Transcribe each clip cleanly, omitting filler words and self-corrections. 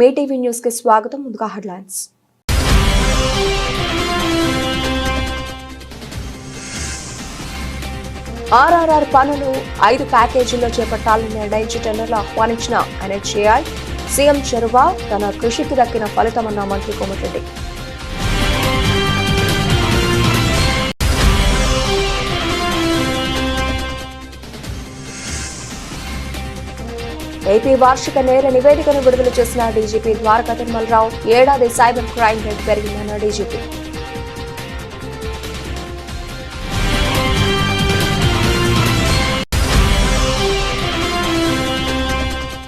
మీ TV news కి స్వాగతం. ముందుగా హెడ్లైన్స్. ఆర్ఆర్ఆర్ పనులు 5 ప్యాకేజీల్లో చేపట్టాలని నిర్ణయించి టెండర్లు ఆహ్వానించిన ఎన్హెచ్ఏఐ. సీఎం చొరవ, తన కృషికి దక్కిన ఫలితమన్న మంత్రి కోమటిరెడ్డి. ఏపీ వార్షిక నేర నివేదికను విడుదల చేసిన డీజీపీ ద్వారకా తిరుమలరావు. ఏడాది సైబర్ క్రైమ్ రేటు పెరిగిందన్న డీజీపీ.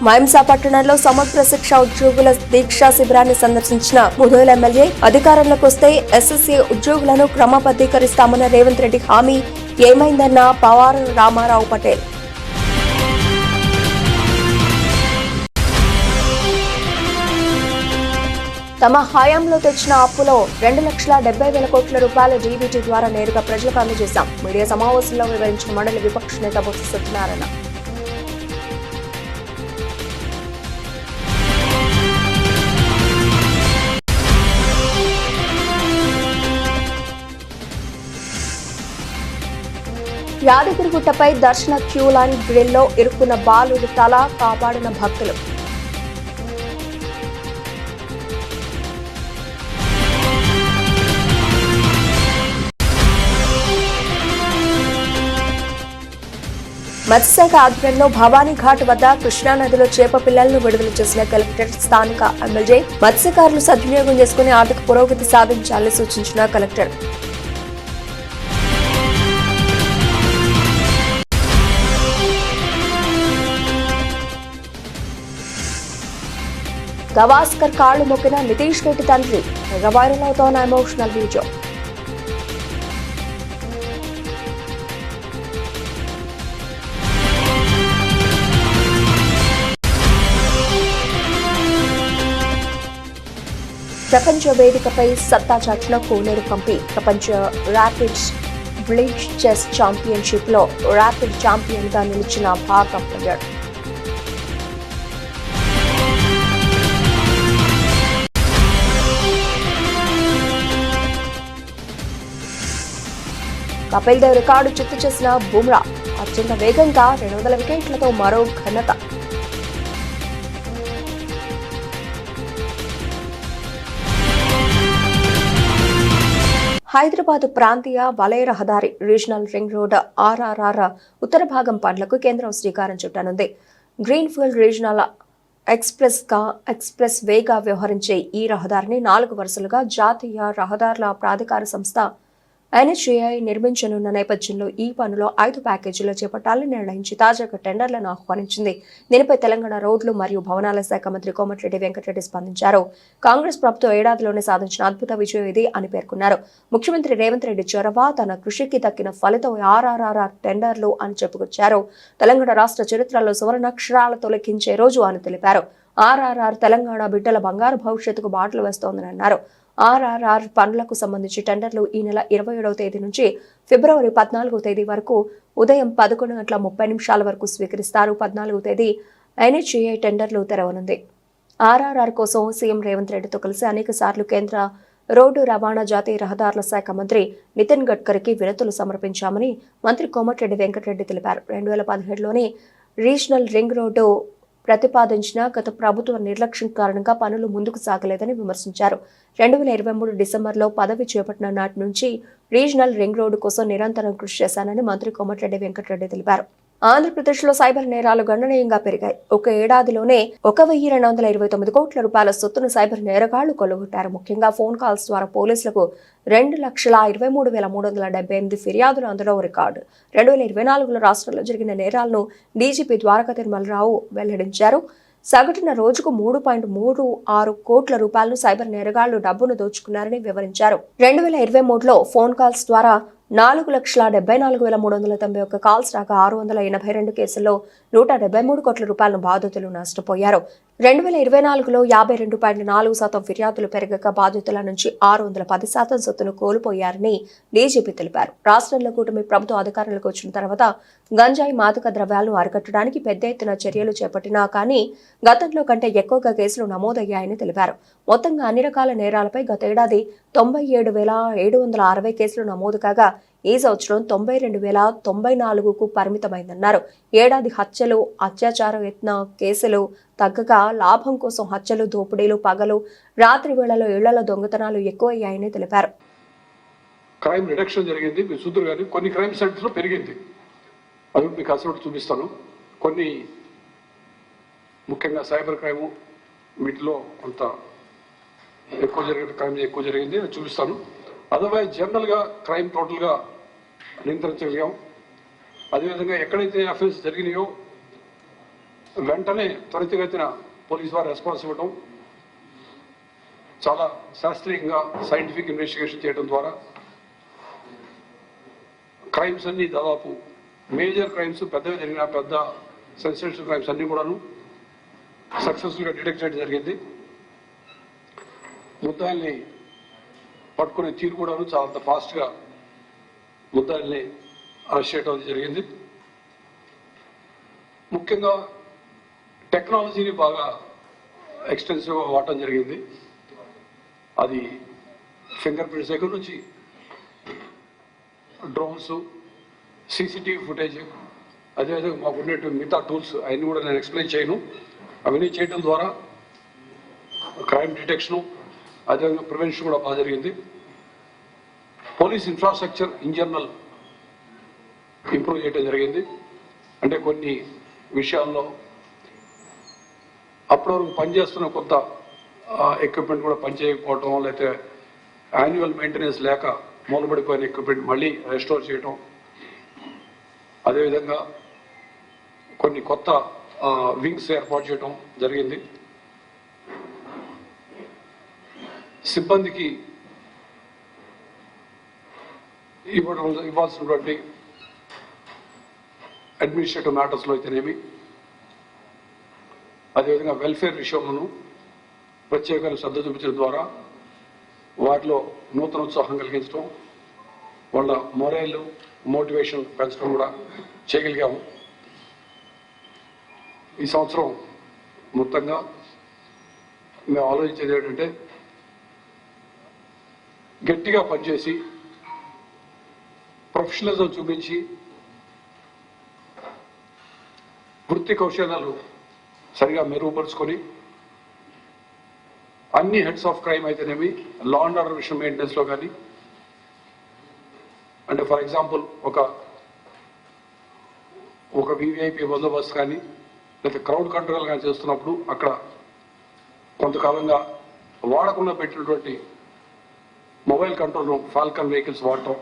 మైంసా పట్టణంలో సమగ్ర శిక్ష ఉద్యోగుల దీక్షా శిబిరాన్ని సందర్శించిన ముధోల్ ఎమ్మెల్యే. అధికారంలోకి వస్తే ఎస్ఎస్సీ ఉద్యోగులను క్రమబద్దీకరిస్తామన్న రేవంత్ రెడ్డి హామీ ఏమైందన్న పవార్ రామారావు పటేల్. తమ హయాంలో తెచ్చిన అప్పులో 2,70,000 కోట్ల రూపాయల డీబీటీ ద్వారా నేరుగా ప్రజలకు అందజేశాం. మీడియా సమావేశంలో వివరించిన మండలి విపక్ష నేత బొత్స సత్యనారాయణ. యాదగిరిగుట్టపై దర్శన క్యూ లైన్ గ్రిల్లో ఇరుక్కున్న బాలుడి తల కాపాడిన భక్తులు. మత్స్యశాఖ ఆధ్వర్యంలో భవానీ ఘాట్ వద్ద కృష్ణానదిలో చేప పిల్లలను విడుదల చేసిన కలెక్టర్. స్థానిక ఎమ్మెల్యే మత్స్యకారులు సద్వినియోగం చేసుకుని ఆర్థిక పురోగతి సాధించాలని సూచించిన కలెక్టర్. గవాస్కర్ కాళ్లు మొక్కిన నితీష్ రెడ్డి తండ్రి. వైరల్ అవుతోన్న ఎమోషనల్ వీడియో. ప్రపంచ వేదికపై సత్తా చాటిన కోనేరు పంపి. ప్రపంచ ర్యాపిడ్ బ్లిట్జ్ చెస్ ఛాంపియన్షిప్ లో ర్యాపిడ్ ఛాంపియన్ గా నిలిచిన భారత ప్లేయర్. కపిల్ దేవ్ రికార్డు చిత్తు చేసిన బుమ్రా. అత్యంత వేగంగా 200 వికెట్లతో మరో ఘనత. హైదరాబాద్ ప్రాంతీయ వలయ రహదారి రీజనల్ రింగ్ రోడ్ ఆర్ఆర్ఆర్ ఉత్తర భాగం పనులకు కేంద్రం శ్రీకారం చుట్టనుంది. గ్రీన్ఫీల్డ్ రీజనల్ ఎక్స్ప్రెస్ వేగా వ్యవహరించే ఈ రహదారిని 4 వరుసలుగా జాతీయ రహదారుల ప్రాధికార సంస్థ ఎన్హెచ్ఏఐ నిర్మించనున్న నేపథ్యంలో ఈ పనులో 5 ప్యాకేజీల్లో చేపట్టాలని నిర్ణయించి తాజాగా టెండర్లను ఆహ్వానించింది. దీనిపై తెలంగాణ రోడ్లు మరియు భవనాల శాఖ మంత్రి కోమటిరెడ్డి వెంకటరెడ్డి స్పందించారు. కాంగ్రెస్ ప్రభుత్వం ఏడాదిలోనే సాధించిన అద్భుత విజయం ఇది అని పేర్కొన్నారు. ముఖ్యమంత్రి రేవంత్ రెడ్డి చొరవ, తన కృషికి దక్కిన ఫలితం ఆర్ఆర్ఆర్ టెండర్లు అని చెప్పుకొచ్చారు. తెలంగాణ రాష్ట్ర చరిత్రలో సువర్ణాక్షరాలతో లెక్కించే రోజు అని తెలిపారు. ఆర్ఆర్ఆర్ తెలంగాణ బిడ్డల బంగారు భవిష్యత్తుకు బాటలు వేస్తోందని అన్నారు. ఆర్ఆర్ఆర్ పనులకు సంబంధించి టెండర్లు ఈ నెల 27వ తేదీ నుంచి ఫిబ్రవరి 14వ తేదీ వరకు ఉదయం 11:30 వరకు స్వీకరిస్తారు. 14వ తేదీ ఎన్హెచ్ఏఐ టెండర్లు తెరవనుంది. ఆర్ఆర్ఆర్ కోసం సీఎం రేవంత్ రెడ్డితో కలిసి అనేక సార్లు కేంద్ర రోడ్డు రవాణా జాతీయ రహదారుల శాఖ మంత్రి నితిన్ గడ్కరీకి వినతులు సమర్పించామని మంత్రి కోమటిరెడ్డి వెంకటరెడ్డి తెలిపారు. 2017లోనే రీజనల్ రింగ్ రోడ్డు ప్రతిపాదించిన గత ప్రభుత్వ నిర్లక్ష్యం కారణంగా పనులు ముందుకు సాగలేదని విమర్శించారు. 2023 డిసెంబర్లో పదవి చేపట్టిన నాటి నుంచి రీజనల్ రింగ్ రోడ్డు కోసం నిరంతరం కృషి చేశానని మంత్రి కోమటిరెడ్డి వెంకటరెడ్డి తెలిపారు. ఆంధ్రప్రదేశ్లో సైబర్ నేరాలు గణనీయంగా పెరిగాయి. ఒక ఏడాదిలోనే 1,229 కోట్ల రూపాయల సొత్తును సైబర్ నేరగాళ్లు కొల్లగొట్టారు. ముఖ్యంగా ఫోన్ కాల్స్ ద్వారా పోలీసులకు 2,23,378 ఫిర్యాదులు అందడం రికార్డు. 2024లో రాష్ట్రంలో జరిగిన నేరాలను డీజీపీ ద్వారకా తిరుమలరావు వెల్లడించారు. సగటున రోజుకు 3.36 కోట్ల రూపాయలను సైబర్ నేరగాళ్లు డబ్బును దోచుకున్నారని వివరించారు. 2023లో ఫోన్ కాల్స్ ద్వారా 4,74,391 కాల్స్ రాగా 682 కేసుల్లో 173 కోట్ల రూపాయలను బాధితులు నష్టపోయారు. 2024లో 52.4% ఫిర్యాదులు పెరగక బాధితుల నుంచి 610% సొత్తును కోల్పోయారని డీజీపీ తెలిపారు. రాష్ట్రంలో కూటమి ప్రభుత్వ అధికారులకు వచ్చిన తర్వాత గంజాయి మాదక ద్రవ్యాలను అరికట్టడానికి పెద్ద ఎత్తున చర్యలు చేపట్టినా కానీ గతంలో కంటే ఎక్కువగా కేసులు నమోదయ్యాయని తెలిపారు. మొత్తంగా అన్ని రకాల నేరాలపై గత ఏడాది 97,760 కేసులు నమోదు కాగా ఈ సంవత్సరం 92,094కు పరిమితమైందన్నారు. ఏడాది హత్యలు, అత్యాచార యత్న కేసులు తగ్గగా లాభం కోసం హత్యలు, దోపిడీలు, పగలు, రాత్రి వేళలో ఇళ్లలో దొంగతనాలు ఎక్కువయ్యాయని తెలిపారు. క్రైమ్ రిడక్షన్ జరిగింది మీ సూత్రు గారి కొన్ని క్రైమ్ సెంటర్స్ లో పెరిగింది. అది మీకు అసలు చూపిస్తాను. కొన్ని ముఖ్యంగా సైబర్ క్రైమ్ వీటిలో కొంత ఎక్కువ జరిగింది అది చూపిస్తాను. అదర్వైజ్ జనరల్గా క్రైమ్ టోటల్గా నియంత్రించగలిగాం. అదేవిధంగా ఎక్కడైతే అఫెన్స్ జరిగినాయో వెంటనే త్వరితగతిన పోలీసు వారు రెస్పాన్స్ ఇవ్వడం, చాలా శాస్త్రీయంగా సైంటిఫిక్ ఇన్వెస్టిగేషన్ చేయడం ద్వారా క్రైమ్స్ అన్ని దాదాపు మేజర్ క్రైమ్స్ పెద్దగా జరిగిన పెద్ద సెన్సేషనల్ క్రైమ్స్ అన్ని కూడాను సక్సెస్ఫుల్గా డిటెక్ట్ చేయడం జరిగింది. ముద్దాయిల్ని పట్టుకునే తీరు కూడాను చాలా ఫాస్ట్గా ముద్దాయిల్ని అరెస్ట్ చేయడం జరిగింది. ముఖ్యంగా టెక్నాలజీని బాగా ఎక్స్టెన్సివ్గా వాడటం జరిగింది. అది ఫింగర్ ప్రింట్స్ దగ్గర నుంచి డ్రోన్స్, సీసీటీవీ ఫుటేజ్, అదేవిధంగా మాకు ఉన్నట్టు మిగతా టూల్స్ అవన్నీ కూడా నేను ఎక్స్ప్లెయిన్ చేయను. అవన్నీ చేయడం ద్వారా క్రైమ్ డిటెక్షను అదేవిధంగా ప్రివెన్షన్ కూడా బాగా జరిగింది. Police infrastructure in general improve చేయడం జరిగింది. అంటే కొన్ని విషయాల్లో అప్పటివరకు పనిచేస్తున్న కొత్త ఎక్విప్మెంట్ కూడా పనిచేయకపోవటం, లేకపోతే యాన్యువల్ మెయింటెనెన్స్ లేక మూలబడిపోయిన ఎక్విప్మెంట్ మళ్ళీ రెస్టోర్ చేయటం, అదేవిధంగా కొన్ని కొత్త వింగ్స్ ఏర్పాటు చేయడం జరిగింది. సిబ్బందికి ఇవ్వాల్సినటువంటి అడ్మినిస్ట్రేటివ్ మ్యాటర్స్లో అయితేనేమి, అదేవిధంగా వెల్ఫేర్ విషయంలోనూ ప్రత్యేకంగా శ్రద్ధ చూపించడం ద్వారా వాటిలో నూతన ఉత్సాహం కలిగించడం, వాళ్ళ మొరైల్ మోటివేషన్ పెంచడం కూడా చేయగలిగాము. ఈ సంవత్సరం మొత్తంగా మేము ఆలోచించేది ఏంటంటే గట్టిగా పనిచేసి ప్రొఫెషనలిజం చూపించి వృత్తి కౌశల్యాలు సరిగా మెరుగుపరుచుకొని అన్ని హెడ్స్ ఆఫ్ క్రైమ్ అయితేనేమి లా అండ్ ఆర్డర్ విషయం మెయింటెనెన్స్లో కానీ, అంటే ఫర్ ఎగ్జాంపుల్ ఒక వివిఐపి బందోబస్తు కానీ లేదా క్రౌడ్ కంట్రోల్ కానీ చేస్తున్నప్పుడు అక్కడ కొంతకాలంగా వాడకుండా పెట్టినటువంటి mobile control room, Falcon vehicles వాడటం,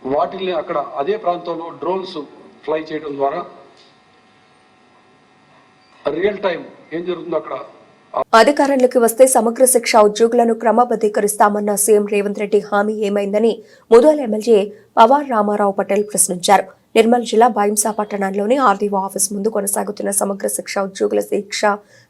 వాటిల్ని అక్కడ అదే ప్రాంతంలో డ్రోన్స్ ఫ్లై చేయడం ద్వారా రియల్ టైం ఏం జరుగుతుందో అక్కడ. అధికారంలోకి వస్తే సమగ్ర శిక్ష ఉద్యోగులను క్రమబద్ధీకరిస్తామన్న సీఎం రేవంత్ రెడ్డి హామీ ఏమైందని ముదోల్ ఎమ్మెల్యే పవార్ రామారావు పటేల్ ప్రశ్నించారు. నిర్మల్ జిల్లా బైంసా పట్టణంలోని ఆర్డీఓ ఆఫీస్ ముందు కొనసాగుతున్న సమగ్ర శిక్ష ఉద్యోగుల శిక్ష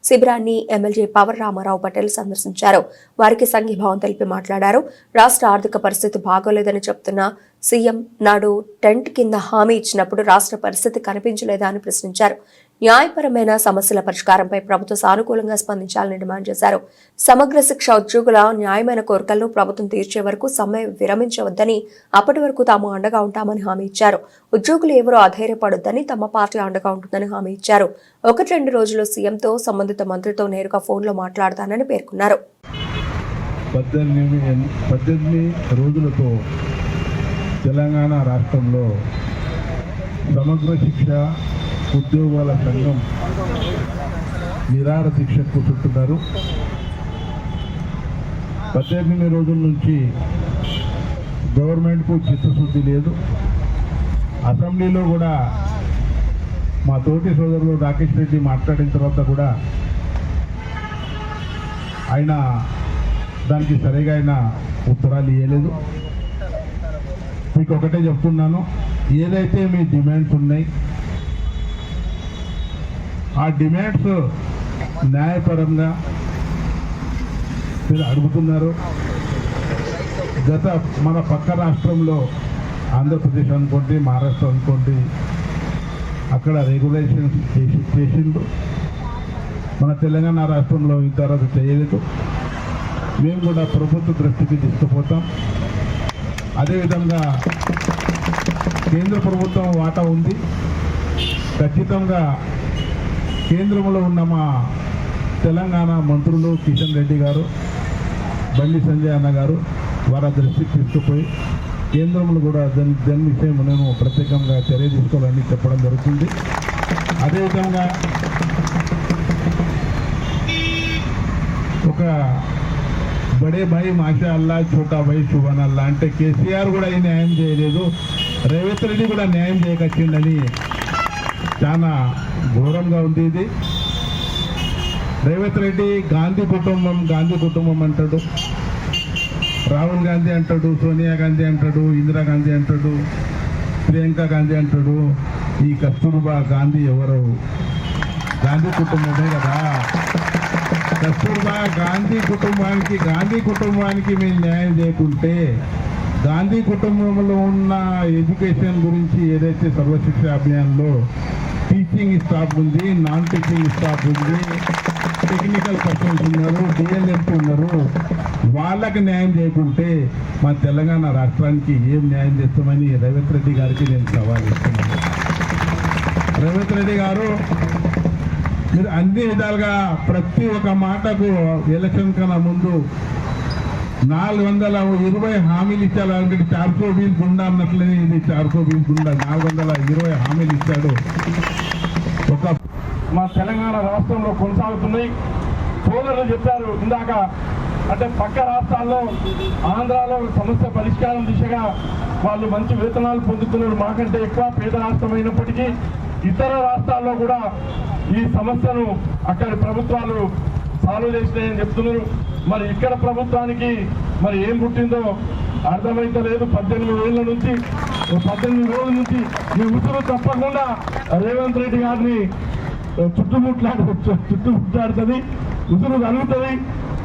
శిబిరాన్ని ఎమ్మెల్యే పవర్ రామారావు పటేల్ సందర్శించారు. వారికి సంఘీభావం తెలిపి మాట్లాడారు. రాష్ట్ర ఆర్థిక పరిస్థితి బాగోలేదని చెప్తున్న సీఎం నాడు టెంట్ కింద హామీ ఇచ్చినప్పుడు రాష్ట్ర పరిస్థితి కనిపించలేదా అని ప్రశ్నించారు. న్యాయపరమైన సమస్యల పరిష్కారంపై ప్రభుత్వం సానుకూలంగా స్పందించాలని డిమాండ్ చేశారు. సమగ్ర శిక్ష ఉద్యోగుల న్యాయమైన కోరికలను ప్రభుత్వం తీర్చే వరకు సమ్మె విరమించవద్దని, అప్పటి వరకు తాము అండగా ఉంటామని హామీ ఇచ్చారు. ఉద్యోగులు ఎవరూ అధైర్యపడొద్దని, తమ పార్టీ అండగా ఉంటుందని హామీ ఇచ్చారు. 1-2 రోజుల్లో సీఎంతో సంబంధిత మంత్రితో నేరుగా ఫోన్లో మాట్లాడతానని పేర్కొన్నారు. 18 రోజులతో తెలంగాణ రాష్ట్రంలో సమగ్ర శిక్ష ఉద్యోగాల సంఘం నిరాహార దీక్షకు కూర్చుంటున్నారు. 18 రోజుల నుంచి గవర్నమెంట్కు చిత్తశుద్ధి లేదు. అసెంబ్లీలో కూడా మా తోటి సోదరులు రాకేష్ రెడ్డి మాట్లాడిన తర్వాత కూడా ఆయన దానికి సరిగా ఆయన ఉత్తరాలు ఇవ్వలేదు. మీకు ఒకటే చెప్తున్నాను, ఏదైతే మీ డిమాండ్స్ ఉన్నాయి ఆ డిమాండ్స్ న్యాయపరంగా మీరు అడుగుతున్నారు. మన పక్క రాష్ట్రంలో ఆంధ్రప్రదేశ్ అనుకోండి, మహారాష్ట్ర అనుకోండి, అక్కడ రెగ్యులేషన్స్ చేసిండ్రు. మన తెలంగాణ రాష్ట్రంలో ఇంతవరకు చేయలేదు. మేము కూడా ప్రభుత్వ దృష్టికి తీసుకుపోతాం. అదేవిధంగా కేంద్ర ప్రభుత్వం వాటా ఉంది. ఖచ్చితంగా కేంద్రంలో ఉన్న మా తెలంగాణ మంత్రులు కిషన్ రెడ్డి గారు, బండి సంజయ్ అన్న గారు వారి దృష్టికి తీసుకుపోయి కేంద్రంలో కూడా దాని విషయం నేను ప్రత్యేకంగా చర్య తీసుకోవాలని చెప్పడం జరుగుతుంది. అదేవిధంగా ఒక బడే భాయ్ మాషా అల్లా, ఛోటా భాయ్ శుభన్ అల్లా అంటే కేసీఆర్ కూడా ఈ న్యాయం చేయలేదు, రేవంత్ రెడ్డి కూడా న్యాయం చేయకొచ్చిందని చాలా ఘోరంగా ఉంది ఇది. రేవంత్ రెడ్డి గాంధీ కుటుంబం అంటాడు, రాహుల్ గాంధీ అంటాడు, సోనియా గాంధీ అంటాడు, ఇందిరాగాంధీ అంటాడు, ప్రియాంక గాంధీ అంటాడు. ఈ కస్తూర్బా గాంధీ ఎవరు? గాంధీ కుటుంబమే కదా. కస్తూర్బా గాంధీ కుటుంబానికి మేము న్యాయం చేయకుంటే, గాంధీ కుటుంబంలో ఉన్న ఎడ్యుకేషన్ గురించి ఏదైతే సర్వశిక్ష అభియాన్లో టీచింగ్ స్టాఫ్ ఉంది, నాన్ టీచింగ్ స్టాఫ్ ఉంది, టెక్నికల్ పర్సన్స్ ఉన్నారు, డిఎల్ఎంపీ ఉన్నారు, వాళ్ళకి న్యాయం చేయకుంటే మా తెలంగాణ రాష్ట్రానికి ఏం న్యాయం చేస్తామని రేవంత్ రెడ్డి గారికి నేను సవాల్ ఇస్తున్నాను. రేవంత్ రెడ్డి గారు, మీరు అన్ని విధాలుగా ప్రతి ఒక్క మాటకు ఎలక్షన్ కన్నా ముందు 420 హామీలు ఇచ్చారు. అలాంటి 420 గుండా అన్నట్లనే ఇది 420 గుండా 420 హామీలు ఇచ్చాడు. ఒక మా తెలంగాణ రాష్ట్రంలో కొనసాగుతున్నాయి. సోదరులు చెప్పారు ఇందాక, అంటే పక్క రాష్ట్రాల్లో ఆంధ్రాలో సమస్య పరిష్కారం దిశగా వాళ్ళు మంచి వేతనాలు పొందుతున్నారు. మాకంటే ఎక్కువ పేద రాష్ట్రం అయినప్పటికీ ఇతర రాష్ట్రాల్లో కూడా ఈ సమస్యను అక్కడి ప్రభుత్వాలు సాల్వ్ చేసినాయని చెప్తున్నారు. మరి ఇక్కడ ప్రభుత్వానికి మరి ఏం పుట్టిందో అర్థమైతే లేదు. 18 ఏళ్ళ నుంచి 18 రోజుల నుంచి ఈ ఉసురు తప్పకుండా రేవంత్ రెడ్డి గారిని చుట్టుముట్లాడుతుంది, ఉసురు కలుగుతుంది.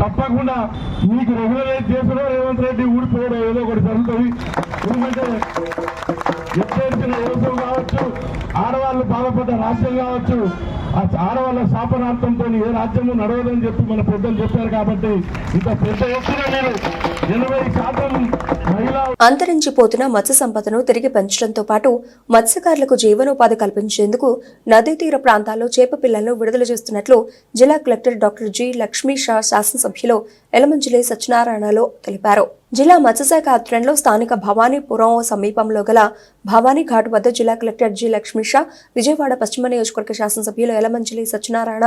తప్పకుండా మీకు రెగ్యులరైజ్ చేసుడో రేవంత్ రెడ్డి ఊడిపోవడం ఏదో ఒకటి జరుగుతుంది. ఎందుకంటే ఎత్తేసిన వ్యవసాయం కావచ్చు, ఆడవాళ్ళు బాధపడ్డ రాష్ట్రం కావచ్చు, ఆ ఆడవాళ్ళ శాపనార్థంతో ఏ రాజ్యము నడవదని చెప్పి మన పెద్దలు చెప్పారు. కాబట్టి ఇంత పెద్ద ఎత్తున మీరు 80% మహిళా అంతరించిపోతున్న మత్స్య సంపదను తిరిగి పెంచడంతో పాటు మత్స్యకారులకు జీవనోపాధి కల్పించేందుకు నదీ తీర ప్రాంతాల్లో చేప పిల్లలను విడుదల చేస్తున్నట్లు జిల్లా collector doctor G Lakshmi Shah శాసనసభ్యులు ఎలమంచిలి సత్యనారాయణలో తెలిపారు. జిల్లా మత్స్యశాఖ ఆధ్వర్యంలో స్థానిక భవానీపురం సమీపంలో గల భవానీ ఘాట్ వద్ద జిల్లా కలెక్టర్ జి లక్ష్మీ షా, విజయవాడ పశ్చిమ నియోజకవర్గ శాసనసభ్యులు ఎలమంచిలి సత్యనారాయణ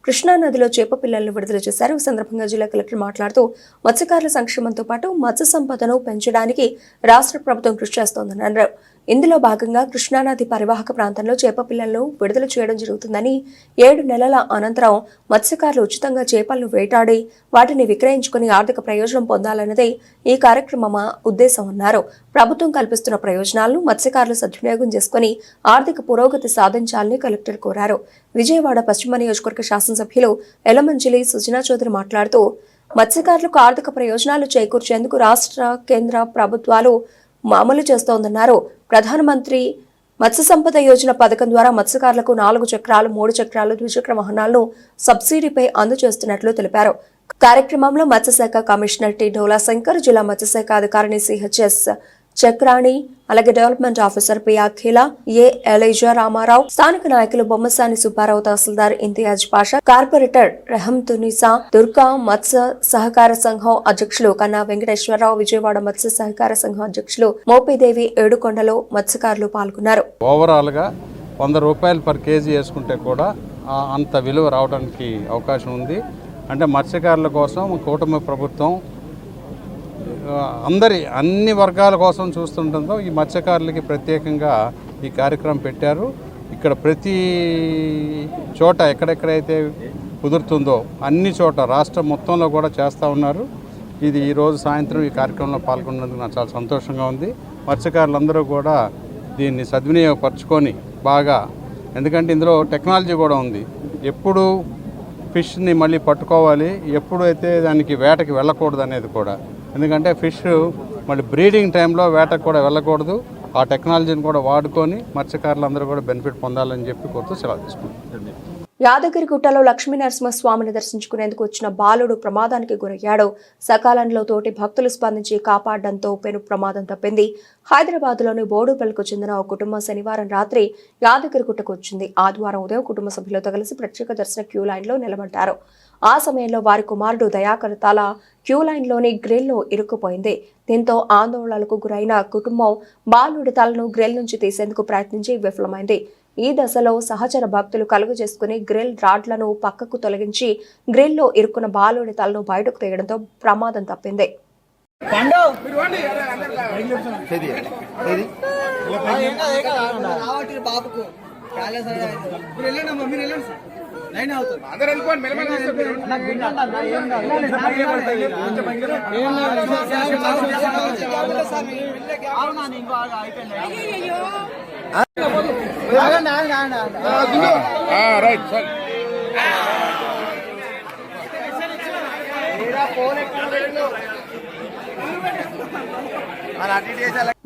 కృష్ణా నదిలో చేప పిల్లలను విడుదల చేశారు. ఈ సందర్భంగా జిల్లా కలెక్టర్ మాట్లాడుతూ మత్స్యకారుల సంక్షేమంతో పాటు మత్స్య సంపదను పెంచడానికి రాష్ట్ర ప్రభుత్వం కృషి చేస్తోందన్నారు. ఇందులో భాగంగా కృష్ణానది పరివాహక ప్రాంతంలో చేప పిల్లలను విడుదల చేయడం జరుగుతుందని, 7 నెలల అనంతరం మత్స్యకారులు ఉచితంగా చేపలను వేటాడి వాటిని విక్రయించుకుని ఆర్థిక ప్రయోజనం పొందాలన్నదే ఈ కార్యక్రమం ఉద్దేశం అన్నారు. ప్రభుత్వం కల్పిస్తున్న ప్రయోజనాలను మత్స్యకారులు సద్వినియోగం చేసుకుని ఆర్థిక పురోగతి సాధించాలని కలెక్టర్ కోరారు. విజయవాడ పశ్చిమ నియోజకవర్గ శాసనసభ్యులు ఎలమంచిలి సుజనా చౌదరి మాట్లాడుతూ మత్స్యకారులకు ఆర్థిక ప్రయోజనాలు చేకూర్చేందుకు రాష్ట్ర కేంద్ర ప్రభుత్వాలు అమలు చేస్తోందన్నారు. ప్రధానమంత్రి మత్స్య సంపద యోజన పథకం ద్వారా మత్స్యకారులకు 4 చక్రాలు, 3 చక్రాలు, ద్విచక్ర వాహనాలను సబ్సిడీపై అందజేస్తున్నట్లు తెలిపారు. కార్యక్రమంలో మత్స్యశాఖ కమిషనర్ టి డోలా శంకర్, జిల్లా మత్స్యశాఖ అధికారిని సిహెచ్ఎస్ చక్రాణి, అలాగే డెవలప్మెంట్ ఆఫీసర్ పి అఖిల, ఏ ఎలైజా రామారావు, స్థానిక నాయకులు బొమ్మసాని సుబ్బారావు, తహసీల్దార్ ఇంతియాజ్ పాషా, కార్పొరేటర్ రెహంతునిసా, దుర్గా మత్స్య సహకార సంఘం అధ్యక్షులు కన్నా వెంకటేశ్వరరావు, విజయవాడ మత్స్య సహకార సంఘం అధ్యక్షులు మోపిదేవి, ఏడుకొండలో మత్స్యకారులు పాల్గొన్నారు. ఓవరాల్ గా ₹100 పర్ కేజీ వేసుకుంటే కూడా అంత విలువ రావడానికి అవకాశం ఉంది. అంటే మత్స్యకారుల కోసం కూటమి ప్రభుత్వం అన్ని వర్గాల కోసం చూస్తుండటంతో ఈ మత్స్యకారులకి ప్రత్యేకంగా ఈ కార్యక్రమం పెట్టారు. ఇక్కడ ప్రతి చోట ఎక్కడెక్కడైతే కుదురుతుందో అన్ని చోట రాష్ట్రం మొత్తంలో కూడా చేస్తూ ఉన్నారు. ఇది ఈరోజు సాయంత్రం ఈ కార్యక్రమంలో పాల్గొన్నందుకు నాకు చాలా సంతోషంగా ఉంది. మత్స్యకారులందరూ కూడా దీన్ని సద్వినియోగపరచుకొని బాగా, ఎందుకంటే ఇందులో టెక్నాలజీ కూడా ఉంది. ఎప్పుడు ఫిష్ని మళ్ళీ పట్టుకోవాలి, ఎప్పుడైతే దానికి వేటకి వెళ్ళకూడదు అనేది కూడా. ఎందుకంటే ఫిష్ మళ్ళీ బ్రీడింగ్ టైంలో వేటకు కూడా వెళ్ళకూడదు. ఆ టెక్నాలజీని కూడా వాడుకొని మత్స్యకారులందరూ కూడా బెనిఫిట్ పొందాలని చెప్పి కోరుతూ సెలవు తీసుకుంటాం. యాదగిరిగుట్టలో లక్ష్మీ నరసింహస్వామిని దర్శించుకునేందుకు వచ్చిన బాలుడు ప్రమాదానికి గురయ్యాడు. సకాలంలో తోటి భక్తులు స్పందించి కాపాడడంతో పెను ప్రమాదం తప్పింది. హైదరాబాద్లోని బోడుపల్లికు చెందిన ఓ కుటుంబం శనివారం రాత్రి యాదగిరిగుట్టకు వచ్చింది. ఆదివారం ఉదయం కుటుంబ సభ్యులతో కలిసి ప్రత్యేక దర్శన క్యూ లైన్లో నిలబడ్డారు. ఆ సమయంలో వారి కుమారుడు దయాకర్ తల క్యూ లైన్లోని గ్రిల్లో ఇరుక్కుపోయింది. దీంతో ఆందోళనలకు గురైన కుటుంబం బాలుడి తలను గ్రిల్ నుంచి తీసేందుకు ప్రయత్నించి విఫలమైంది. ఈ దశలో సహచర భక్తులు కలుగు చేసుకుని గ్రిల్ రాడ్లను పక్కకు తొలగించి గ్రిల్లో ఇరుక్కున్న బాలుడి తలను బయటకు తీయడంతో ప్రమాదం తప్పింది.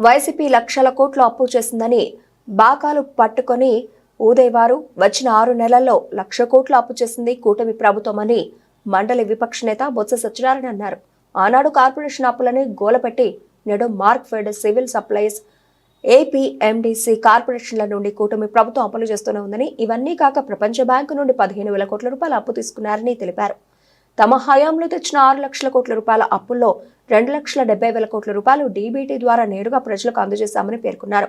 వైసీపీ లక్షల కోట్లు అప్పు చేసిందని బాకాలు పట్టుకొని ఊదేవారు. వచ్చిన 6 నెలల్లో 1,00,000 కోట్లు అప్పు చేసింది కూటమి ప్రభుత్వమని మండలి విపక్ష నేత బొత్స సత్యనారాయణ అన్నారు. ఆనాడు కార్పొరేషన్ అప్పులని గోలపెట్టి నేడు మార్క్ఫెడ్, సివిల్ సప్లైస్, ఏపీఎండిసి కార్పొరేషన్ల నుండి కూటమి ప్రభుత్వం అప్పులు చేస్తూనే ఉందని, ఇవన్నీ కాక ప్రపంచ బ్యాంకు నుండి 15,000 కోట్ల రూపాయలు అప్పు తీసుకున్నారని తెలిపారు. తమ హయాంలో తెచ్చిన 6 లక్షల కోట్ల రూపాయల అప్పుల్లో 2,70,000 కోట్ల రూపాయలు డీబీటీ ద్వారా నేరుగా ప్రజలకు అందజేశామని పేర్కొన్నారు.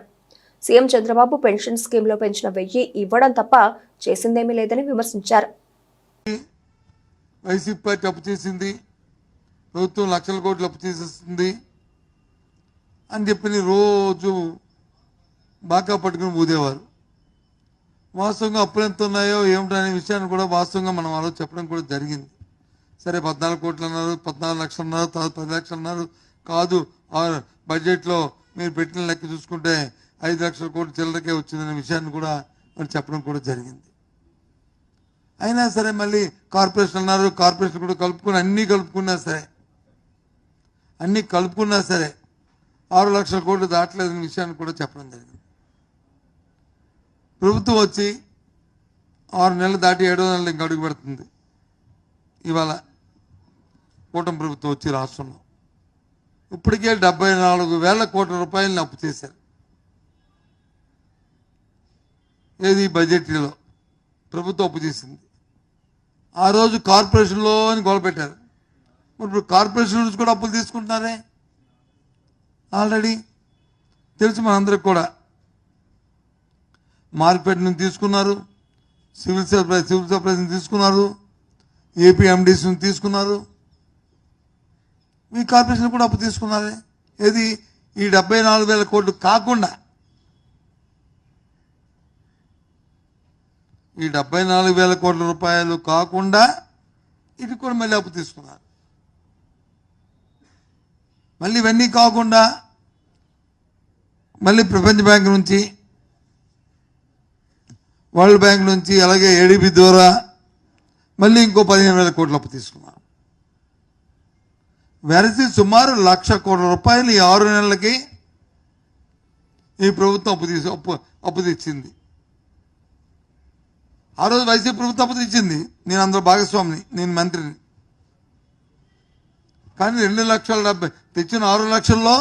సీఎం చంద్రబాబు పెన్షన్ స్కీమ్లో పెంచిన 1000 ఇవ్వడం తప్ప చేసిందేమీ లేదని విమర్శించారు. వైసీపీ పార్టీ అప్పు చేసింది, ప్రభుత్వం లక్షల కోట్లు అప్పు చేసేస్తుంది అని చెప్పి రోజు బాగా పట్టుకుని ఊదేవారు. వాస్తవంగా అప్పులు ఎంత ఉన్నాయో ఏమిటనే విషయాన్ని కూడా వాస్తవంగా మనం ఆ రోజు చెప్పడం కూడా జరిగింది. సరే 14 కోట్లు అన్నారు, 14 లక్షలు అన్నారు, 10 లక్షలు అన్నారు. కాదు, బడ్జెట్లో మీరు పెట్టిన లెక్క చూసుకుంటే 5 లక్షల కోట్లు చిల్లరకే వచ్చిందనే విషయాన్ని కూడా మరి చెప్పడం కూడా జరిగింది. అయినా సరే మళ్ళీ కార్పొరేషన్ అన్నారు, కార్పొరేషన్ కూడా కలుపుకుని అన్నీ కలుపుకున్నా సరే 6 లక్షల కోట్లు దాటలేదనే విషయాన్ని కూడా చెప్పడం జరిగింది. ప్రభుత్వం వచ్చి 6 నెలలు దాటి 7వ నెలలు ఇంక అడుగు పెడుతుంది. ఇవాళ కూటమి ప్రభుత్వం వచ్చి రాష్ట్రంలో ఇప్పటికే 74,000 కోట్ల రూపాయలని అప్పు చేశారు. ఏది బడ్జెట్లో ప్రభుత్వం అప్పు చేసింది. ఆ రోజు కార్పొరేషన్లో అని గొడవపెట్టారు. మరి ఇప్పుడు కార్పొరేషన్ నుంచి కూడా అప్పులు తీసుకుంటున్నారే. ఆల్రెడీ తెలుసు మనందరికి కూడా. మార్కెట్ నుంచి తీసుకున్నారు, సివిల్ సప్లైస్ నుంచి తీసుకున్నారు, ఏపీఎండిసి నుంచి తీసుకున్నారు. మీ కార్పొరేషన్ కూడా అప్పు తీసుకున్నారే. ఏది ఈ 74,000 కోట్లు కాకుండా, ఈ 74,000 కోట్ల రూపాయలు కాకుండా ఇది కూడా మళ్ళీ అప్పు తీసుకున్నారు. మళ్ళీ ఇవన్నీ కాకుండా మళ్ళీ ప్రపంచ బ్యాంక్ నుంచి, వరల్డ్ బ్యాంక్ నుంచి, అలాగే ఏడీబీ ద్వారా మళ్ళీ ఇంకో 15,000 కోట్ల అప్పు తీసుకున్నారు. వెరసి సుమారు 1,00,000 కోట్ల రూపాయలు ఈ 6 నెలలకి ఈ ప్రభుత్వం అప్పు తెచ్చింది. ఆ రోజు వైసీపీ ప్రభుత్వం అప్పు తెచ్చింది. నేను అందులో భాగస్వామిని, నేను మంత్రిని. కానీ 2,70,000 తెచ్చిన 6 లక్షల్లో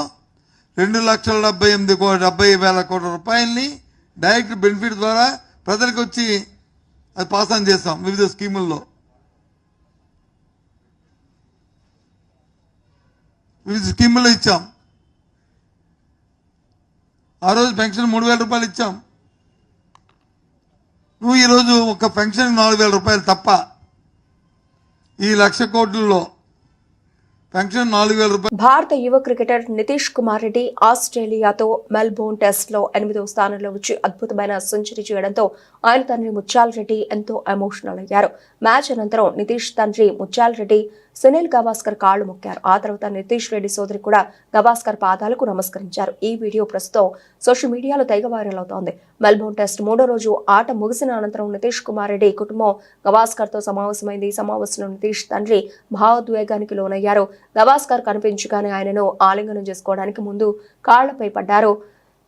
2,78,000 కోట్ల రూపాయలని డైరెక్ట్ బెనిఫిట్ ద్వారా ప్రజలకు వచ్చి అది పాస్ ఆన్ చేస్తాం. వివిధ స్కీముల్లో ఇచ్చాం. ఆ రోజు పెన్షన్ 3,000 రూపాయలు ఇచ్చాం. నువ్వు ఈరోజు ఒక పెన్షన్ 4,000 రూపాయలు తప్ప ఈ 1,00,000 కోట్లలో పెన్షన్ 4,000 రూపాయలు. భారత యువ క్రికెటర్ నితీష్ కుమార్ రెడ్డి ఆస్ట్రేలియాతో మెల్బోర్న్ టెస్ట్ లో 8వ స్థానంలో వచ్చి అద్భుతమైన సెంచరీ చేయడంతో ఆయన తండ్రి ముత్యాల రెడ్డి ఎంతో ఎమోషనల్ అయ్యారు. మ్యాచ్ అనంతరం నితీష్ తండ్రి ముత్యాల రెడ్డి సునీల్ గవాస్కర్ కాళ్లు మొక్కారు. ఆ తర్వాత నితీష్ రెడ్డి సోదరి కూడా గవాస్కర్ పాదాలకు నమస్కరించారు. ఈ వీడియో ప్రస్తుతం సోషల్ మీడియాలో తెగ వైరల్ అవుతోంది. మెల్బోర్న్ టెస్ట్ 3వ రోజు ఆట ముగిసిన అనంతరం నితీష్ కుమార్ రెడ్డి కుటుంబం గవాస్కర్ తో సమావేశమైంది. ఈ సమావేశంలో నితీష్ తండ్రి భావోద్వేగానికి లోనయ్యారు. గవాస్కర్ కనిపించగానే ఆయనను ఆలింగనం చేసుకోవడానికి ముందు కాళ్లపై పడ్డారు.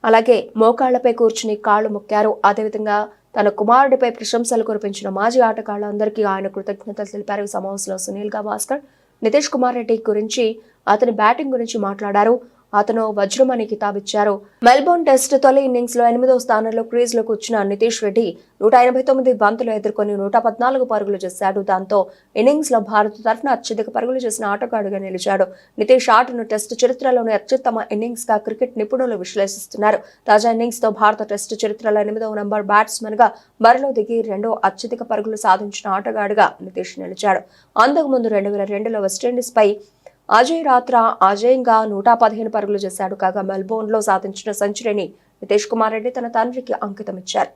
అలాగే మోకాళ్లపై కూర్చుని కాళ్లు మొక్కారు. అదేవిధంగా తన కుమారుడిపై ప్రశంసలు కురిపించిన మాజీ ఆటగాళ్లందరికీ ఆయన కృతజ్ఞతలు తెలిపారు. ఈ సమావేశంలో సునీల్ గవాస్కర్ నితీష్ కుమార్ రెడ్డి గురించి, అతని బ్యాటింగ్ గురించి మాట్లాడారు. అతను వజ్రమని కితాబిచ్చారు. మెల్బోర్న్ టెస్ట్ తొలి ఇన్నింగ్స్ లో 8వ స్థానంలో క్రీజ్ లో కూర్చున్న నితీష్ రెడ్డి 189 బంతులు ఎదుర్కొని 114 పరుగులు చేశాడు. దాంతో ఇన్నింగ్స్ లో భారత్ తరఫున అత్యధిక పరుగులు చేసిన ఆటగాడుగా నిలిచాడు. నితీష్ ఆటను టెస్ట్ చరిత్రలోని అత్యుత్తమ ఇన్నింగ్స్ గా క్రికెట్ నిపుణులు విశ్లేషిస్తున్నారు. తాజా ఇన్నింగ్స్ తో భారత టెస్ట్ చరిత్రలో 8వ నంబర్ బ్యాట్స్మెన్ గా బరిలో దిగి 2వ అత్యధిక పరుగులు సాధించిన ఆటగాడుగా నితీష్ నిలిచాడు. అంతకుముందు 2002లో వెస్టిండీస్ పై అజయ్ రాత్రా అజయంగా 115 పరుగులు చేశాడు. కాగా మెల్బోర్న్ లో సాధించిన సెంచరీని నితీష్ కుమార్ రెడ్డి తన తండ్రికి అంకితమిచ్చారు.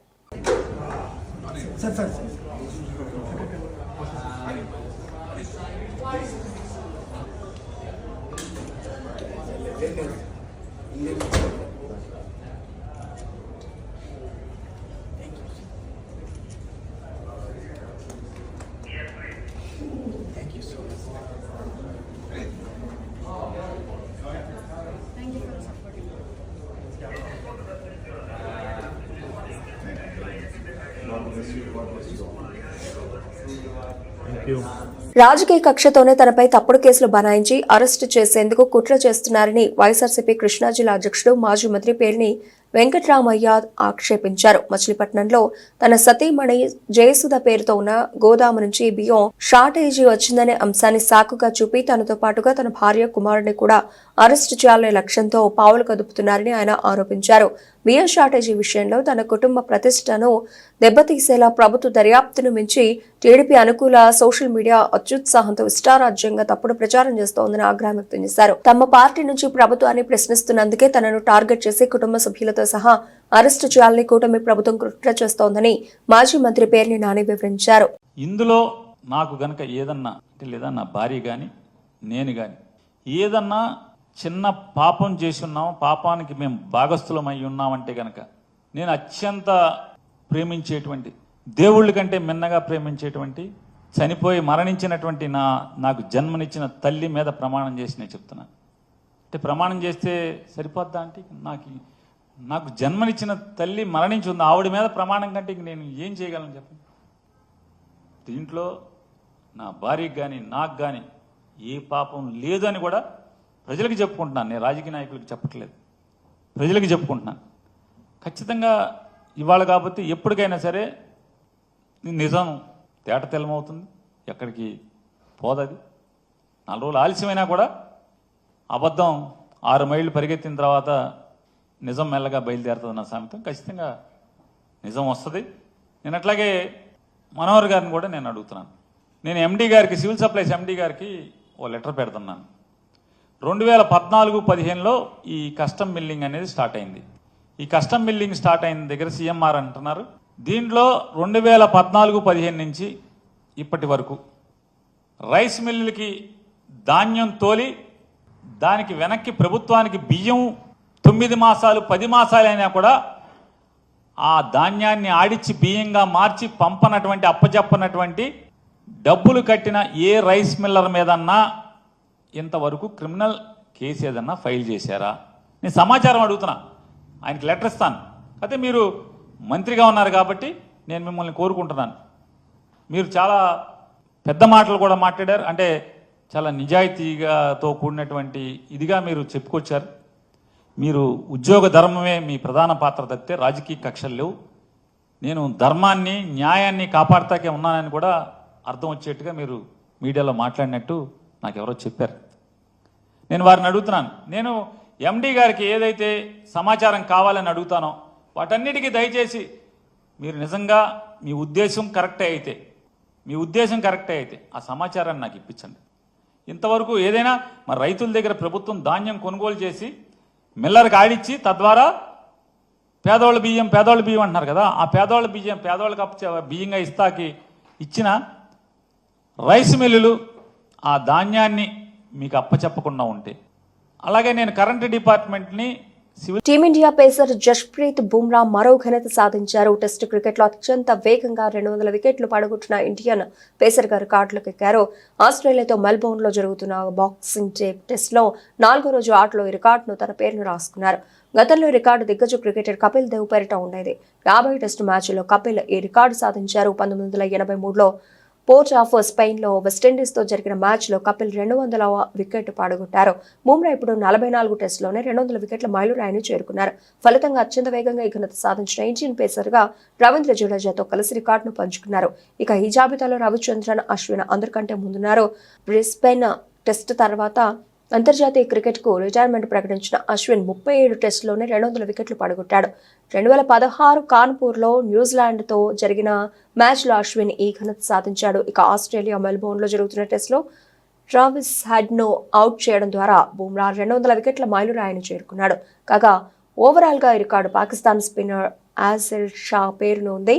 రాజకీయ కక్షతోనే తనపై తప్పుడు కేసులు బనాయించి అరెస్టు చేసేందుకు కుట్ర చేస్తున్నారని వైఎస్ఆర్సీపీ కృష్ణా జిల్లా అధ్యక్షుడు మాజీ మంత్రి పేర్ని వెంకట్రామయ్య ఆక్షేపించారు. మచిలీపట్నంలో తన సతీమణి జయసుధ పేరుతో ఉన్న గోదాము నుంచి బియ్యం షార్టేజీ వచ్చిందనే అంశాన్ని సాకుగా చూపి తనతో పాటుగా తన భార్య కుమారుడిని కూడా అరెస్టు చేయాలనే లక్ష్యంతో పావులు కదుపుతున్నారని ఆయన ఆరోపించారు. బియ్యం షార్టేజీ విషయంలో తన కుటుంబ ప్రతిష్టను దెబ్బతీసేలా ప్రభుత్వ దర్యాప్తును మించి టీడీపీ అనుకూల సోషల్ మీడియా అత్యుత్సాహంతో ఇష్టారాజ్యంగా తప్పుడు ప్రచారం చేస్తోందని ఆగ్రహం వ్యక్తం చేశారు. తమ పార్టీ నుంచి ప్రభుత్వాన్ని ప్రశ్నిస్తున్నందుకే తనను టార్గెట్ చేసి కుటుంబ సభ్యులతో సహా అరెస్టు చేయాలని కూటమి ప్రభుత్వం కుట్ర చేస్తోందని మాజీ మంత్రి పేర్ని నాని వివరించారు. ఇందులో నాకు గనక ఏదన్నా లేదా నా భార్య గాని నేను గాని ఏదన్నా చిన్న పాపం చేసి ఉన్నాం, పాపానికి మేము భాగస్థులమై ఉన్నామంటే గనక నేను అత్యంత ప్రేమించేటువంటి దేవుళ్ళ కంటే మిన్నగా ప్రేమించేటువంటి చనిపోయి మరణించినటువంటి నాకు జన్మనిచ్చిన తల్లి మీద ప్రమాణం చేసి నేను చెప్తున్నాను. అంటే ప్రమాణం చేస్తే సరిపోద్దా అంటే నాకు జన్మనిచ్చిన తల్లి మరణించి ఉంది, ఆవిడ మీద ప్రమాణం కంటే నేను ఏం చేయగలను చెప్పండి. దీంట్లో నా భార్యకి కానీ నాకు కానీ ఏ పాపం లేదు అని కూడా ప్రజలకు చెప్పుకుంటున్నాను. నేను రాజకీయ నాయకులకు చెప్పట్లేదు, ప్రజలకు చెప్పుకుంటున్నాను. ఖచ్చితంగా ఇవాళ కాబట్టి ఎప్పటికైనా సరే నిజం తేట తెల్లమవుతుంది, ఎక్కడికి పోదది. 4 రోజులు ఆలస్యమైనా కూడా అబద్ధం 6 మైళ్ళు పరిగెత్తిన తర్వాత నిజం మెల్లగా బయలుదేరుతుంది నా సామెతం. ఖచ్చితంగా నిజం వస్తుంది. నేను అట్లాగే మనోహర్ గారిని కూడా నేను అడుగుతున్నాను. నేను ఎండీ గారికి, సివిల్ సప్లైస్ ఎండీ గారికి ఓ లెటర్ పెడుతున్నాను. 2014-15లో ఈ కస్టమ్ మిల్లింగ్ అనేది స్టార్ట్ అయింది. ఈ కస్టమ్ మిల్లింగ్ స్టార్ట్ అయిన దగ్గర సీఎంఆర్ అంటున్నారు. దీంట్లో 2014-15 నుంచి ఇప్పటి వరకు రైస్ మిల్లులకి ధాన్యం తోలి దానికి వెనక్కి ప్రభుత్వానికి బియ్యం 9 మాసాలు 10 మాసాలైనా కూడా ఆ ధాన్యాన్ని ఆడిచ్చి బియ్యంగా మార్చి పంపనటువంటి అప్పచెప్పనటువంటి డబ్బులు కట్టిన ఏ రైస్ మిల్లర్ మీదన్నా ఇంతవరకు క్రిమినల్ కేసు ఏదన్నా ఫైల్ చేశారా? నేను సమాచారం అడుగుతున్నా, ఆయనకి లెటర్ ఇస్తాను. అయితే మీరు మంత్రిగా ఉన్నారు కాబట్టి నేను మిమ్మల్ని కోరుకుంటున్నాను. మీరు చాలా పెద్ద మాటలు కూడా మాట్లాడారు, అంటే చాలా నిజాయితీగాతో కూడినటువంటి ఇదిగా మీరు చెప్పుకొచ్చారు. మీరు ఉద్యోగ ధర్మమే మీ ప్రధాన పాత్ర తప్పితే రాజకీయ కక్షలు లేవు. నేను ధర్మాన్ని న్యాయాన్ని కాపాడుతాకే ఉన్నానని కూడా అర్థం వచ్చేట్టుగా మీరు మీడియాలో మాట్లాడినట్టు నాకు ఎవరో చెప్పారు. నేను వారిని అడుగుతున్నాను, నేను ఎండీ గారికి ఏదైతే సమాచారం కావాలని అడుగుతానో వాటన్నిటికీ దయచేసి మీరు నిజంగా మీ ఉద్దేశం కరెక్టే అయితే ఆ సమాచారాన్ని నాకు ఇప్పించండి. ఇంతవరకు ఏదైనా మరి రైతుల దగ్గర ప్రభుత్వం ధాన్యం కొనుగోలు చేసి మిల్లర్కి ఆడిచ్చి తద్వారా పేదవాళ్ళ బియ్యం అంటున్నారు కదా, ఆ పేదవాళ్ళ బియ్యం పేదవాళ్ళకి బియ్యంగా ఇస్తాకి ఇచ్చిన రైస్ మిల్లులు ఆ ధాన్యాన్ని మీకు అప్పచెప్పకుండా ఉంటే. అలాగే నేను కరెంటు డిపార్ట్మెంట్ని civil team India pacer Jasprit Bumrah మరో ఘనత సాధించారు. టెస్టు క్రికెట్లో అత్యంత వేగంగా 200 వికెట్లు పడగొట్టిన ఇండియన్ పేసర్గా రికార్డులకు ఎక్కారు. ఆస్ట్రేలియాతో మెల్బోర్న్లో జరుగుతున్న బాక్సింగ్ డే టెస్ట్లో 4వ రోజు ఆటలో ఈ రికార్డును తన పేరును రాసుకున్నారు. గతంలో ఈ రికార్డు దిగ్గజ క్రికెటర్ కపిల్ దేవ్ పేరిట ఉండేది. 50 టెస్టు మ్యాచ్ల్లో కపిల్ ఈ రికార్డు సాధించారు. 1983లో పోర్ట్ ఆఫ్ స్పెయిన్లో వెస్టిండీస్తో జరిగిన మ్యాచ్లో కపిల్ 200వ వికెట్ పడగొట్టారు. బుమ్రా ఇప్పుడు 44 టెస్టులోనే 200 వికెట్ల మైలురాయిని చేరుకున్నారు. ఫలితంగా అత్యంత వేగంగా ఈ ఘనత సాధించిన ఇండియన్ పేసర్గా రవీంద్ర జడేజాతో కలిసి రికార్డును పంచుకున్నారు. ఇక ఈ జాబితాలో రవిచంద్రన్, అశ్విన్ అందరికంటే ముందున్నారు. బ్రిస్బెన్ టెస్టు తర్వాత అంతర్జాతీయ క్రికెట్కు రిటైర్మెంట్ ప్రకటించిన అశ్విన్ 37 టెస్టులోనే 200 వికెట్లు పడగొట్టాడు. 2016 కాన్పూర్లో న్యూజిలాండ్తో జరిగిన మ్యాచ్లో అశ్విన్ ఈ ఘనత సాధించాడు. ఇక ఆస్ట్రేలియా మెల్బోర్న్లో జరుగుతున్న టెస్టులో ట్రావిస్ హెడ్ను అవుట్ చేయడం ద్వారా బుమ్రా 200 వికెట్ల మైలురాయిని చేరుకున్నాడు. కాగా ఓవరాల్గా ఈ రికార్డు పాకిస్తాన్ స్పిన్నర్ ఆజిర్ షా పేరును ఉంది.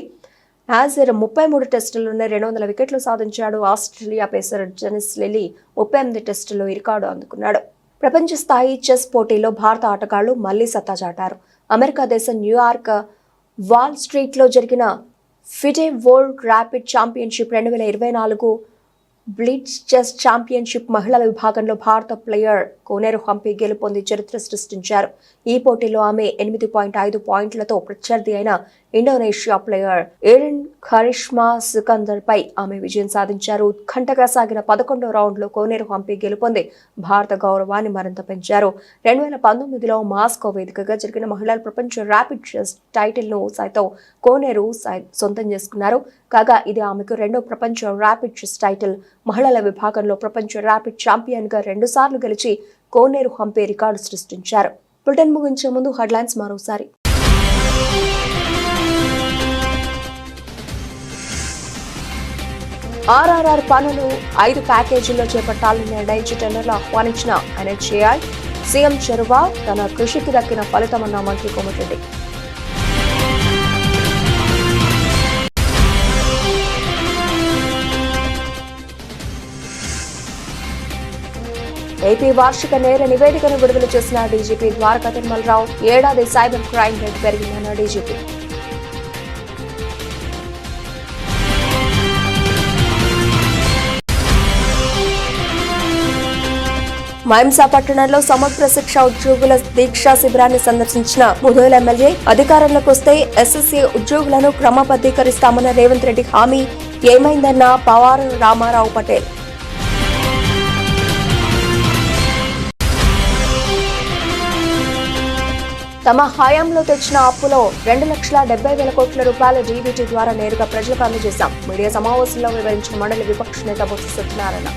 ఆజిర్ 33 టెస్టుల్లోనే 200 వికెట్లు సాధించాడు. ఆస్ట్రేలియా పేసర్ డెనిస్ లిల్లీ 38 టెస్టుల్లో ఈ రికార్డు అందుకున్నాడు. ప్రపంచ స్థాయి చెస్ పోటీలో భారత ఆటగాళ్లు మళ్లీ సత్తా చాటారు. అమెరికా దేశం న్యూయార్క్ వాల్ స్ట్రీట్లో జరిగిన FIDE world rapid championship 2024 blitz chess championship మహిళల విభాగంలో భారత ప్లేయర్ కోనేరు హంపి గెలుపొంది చరిత్ర సృష్టించారు. ఈ పోటీలో ఆమె 8.5 పాయింట్లతో ప్రత్యర్థి అయిన Indonesia player Irene Kharisma Sukandar పై ఆమె విజయం సాధించారు. ఉత్కంఠగా సాగిన 11వ రౌండ్లో కోనేరు హంపి గెలుపొంది భారత గౌరవాన్ని మరింత పెంచారు. 2019లో మాస్కో వేదికగా జరిగిన మహిళల ప్రపంచ ర్యాపిడ్ చెస్ టైటిల్ను సైతం కోనేరు సొంతం చేసుకున్నారు. కాగా ఇది ఆమెకు 2వ ప్రపంచ ర్యాపిడ్ చెస్ టైటిల్. మహిళల విభాగంలో ప్రపంచ ర్యాపిడ్ ఛాంపియన్గా 2 సార్లు గెలిచి కోనేరు హంపి రికార్డు సృష్టించారు. బులెటిన్ ముగించే ముందు హెడ్లైన్స్ మరోసారి. ఆర్ఆర్ఆర్ పనులు 5 ప్యాకేజీల్లో చేపట్టాలని నిర్ణయించి టెండర్లు ఆహ్వానించిన ఎన్హెచ్ఏఐ. సీఎం చొరవ తన కృషికి దక్కిన ఫలితమన్న మంత్రి కోమటిరెడ్డి. ఏపీ వార్షిక నేర నివేదికను విడుదల చేసిన డీజీపీ ద్వారకా తిరుమలరావు. ఏడాది సైబర్ క్రైమ్ రేటు పెరిగిందన్న డీజీపీ. మైంసా పట్టణంలో సమగ్ర శిక్ష ఉద్యోగుల దీక్షా శిబిరాన్ని సందర్శించిన ముధోల్ ఎమ్మెల్యే. అధికారంలోకి వస్తే ఎస్ఎస్సీ ఉద్యోగులను క్రమబద్ధీకరిస్తామన్న రేవంత్ రెడ్డి హామీ ఏమైందన్న పవార్ రామారావు పటేల్. తమ హయాంలో తెచ్చిన అప్పులో 2,70,000 కోట్ల రూపాయల డీబీటీ ద్వారా నేరుగా ప్రజలకు అందజేశాం. మీడియా సమావేశంలో వివరించిన మండలి విపక్ష నేత బొత్స సత్యనారాయణ.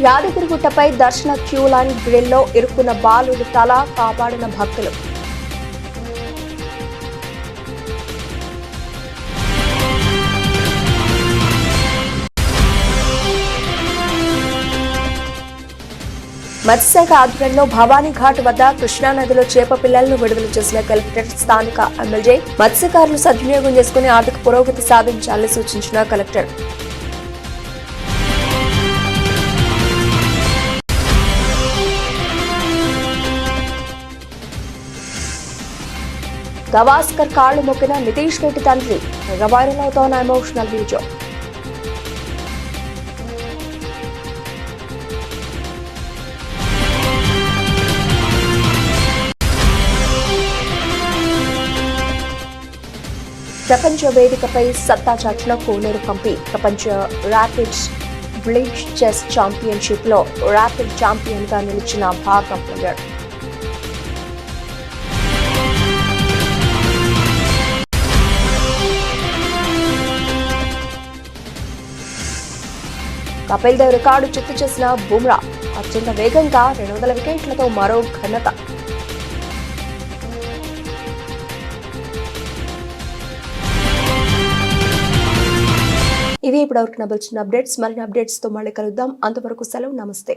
యాదగిరిగుట్టపై దర్శన క్యూ లైన్ గ్రిల్లో ఇరుక్కున్న బాలుడి తల కాపాడిన భక్తులు. మత్స్యశాఖ ఆధ్వర్యంలో భవానీ ఘాట్ వద్ద కృష్ణానదిలో చేప పిల్లలను విడుదల చేసిన కలెక్టర్. స్థానిక ఎమ్మెల్యే మత్స్యకారులు సద్వినియోగం చేసుకుని ఆర్థిక పురోగతి సాధించాలని సూచించిన కలెక్టర్. గవాస్కర్ కాళ్లు మొక్కిన నితీష్ రెడ్డి తండ్రి. వైరల్ అవుతోన్న ఎమోషనల్ వీడియో. ప్రపంచ వేదికపై సత్తా చాటిన కోనేరు హంపి. ప్రపంచ ర్యాపిడ్ బ్లిట్జ్ చెస్ ఛాంపియన్షిప్ లో ర్యాపిడ్ ఛాంపియన్ గా నిలిచిన భారత ప్లేయర్. కపిల్ దేవ్ రికార్డు చిత్తు చేసిన బుమ్రా. అత్యంత వేగంగా 200 వికెట్లతో మరో ఘనత. ఇవి ఇప్పటివరకు నబల్చిన అప్డేట్స్. మరిన్ని అప్డేట్స్ తో మళ్ళీ కలుద్దాం. అంతవరకు సెలవు. నమస్తే.